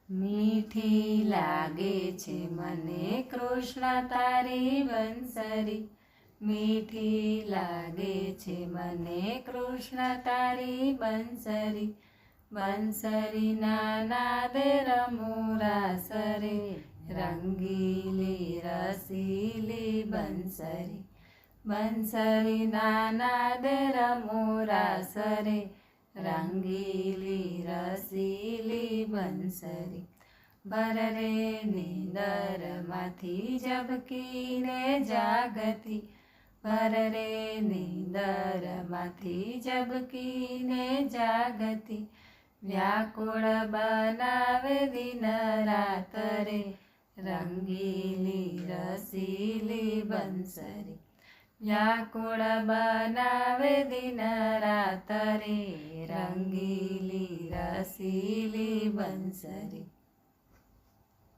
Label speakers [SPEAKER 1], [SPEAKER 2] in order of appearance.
[SPEAKER 1] મીઠી લાગે છે મને કૃષ્ણ તારી બંસરી, મીઠી લાગે છે મને કૃષ્ણ તારી બંસરી, બંસરીના નાદે રમું રાસ રે, રંગીલી રસીલી બંસરી, બંસરીના નાદે રમું રાસ રે, રંગીલી રસીલી બંસરી. ભર રે નીંદરમાંથી ઝબકીને જાગતી, ભર રે નીંદરમાંથી ઝબકીને જાગતી, વ્યાકુળ બનાવે દિન રાત રે, રંગીલી રસીલી બંસરી, વ્યાકુળ બનાવે દિન રાત રે, રંગીલી રસીલી બંસરી.